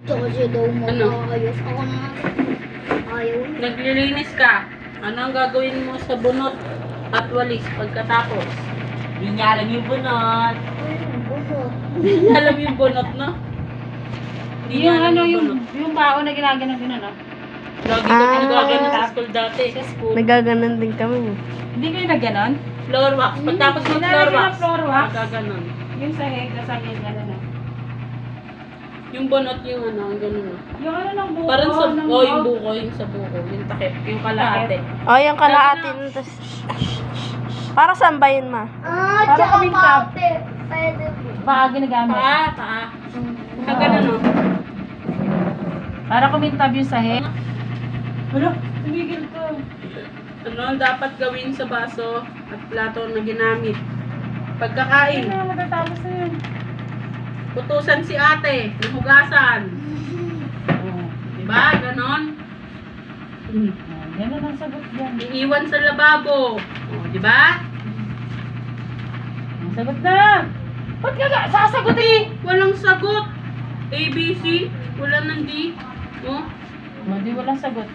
Kasi daw mo Ano? ayos ako na. Ayaw na. Naglilinis ka. Ano ang gagawin mo sa bunot at walis pagkatapos? Hindi niya alam yung bunot. Busot. Hindi niya alam yung bunot, no? Hindi niya Yung alam ano, yung yung, bunot. yung baon na ginaganon gano'n, ah. Lagi kami nagagano sa school dati. Sa school. Nagaganon din kami. Hindi kayo na gano'n? Floor wax. Pagtapos ng floor Nilalagyan wax. ng floor wax? Nagaganon. Yung sa head, sa akin, gano'n, ah. Yung bunot yung ano, ang ganun. Yung ano ng buko, Parang sa ng yung buko, yung sa buko, yung takip, yung kalahati. Oh, yung kalahati nun. Tas... Para saan ba yun, ma? Para Tsaka kaming tab. pate. Pwede po. Baka ginagamit. Paa. Kagano, no? Para kumintab yung sa head. Wala, tumigil ko. Ano ang dapat gawin sa baso at plato na ginamit? Pagkakain, Ano, matatapos na yun. putusan si ate, nahugasan. Oh. Diba? Ganon. Gano'n ang sagot dyan. Iiwan sa lababo. O, diba? Ang sagot na! Ba't ka sasagot eh? Walang sagot. A, B, C. Wala ng D. O? Hindi walang sagot.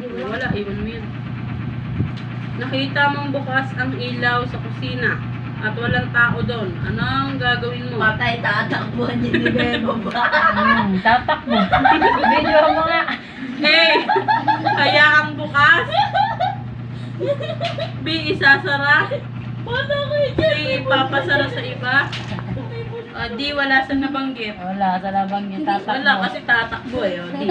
Wala. Iwan mo yan. Nakita mong bukas ang ilaw sa kusina at walang tao doon. Anong gagawin mo? Patay, tatakbuhan niya ni Bebo ba? Tatakbo. Video mo nga. A. Hayaang bukas. B. Isasara. C. Papasara sa iba. D. Wala sa nabanggit. Wala, sa labang yung tatakbo. Wala kasi tatakbo eh. O, D.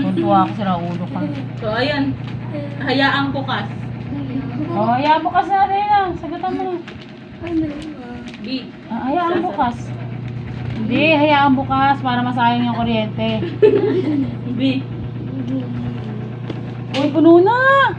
Kuntuwa ako sila ulo ka. So, ayan. Hayaang bukas. Oh, hayaan bukas na rin ah. Sagutan mo. B. Hayaan bukas. Hindi, hayaan bukas para masayang yung kuryente. B. Uy, puno na!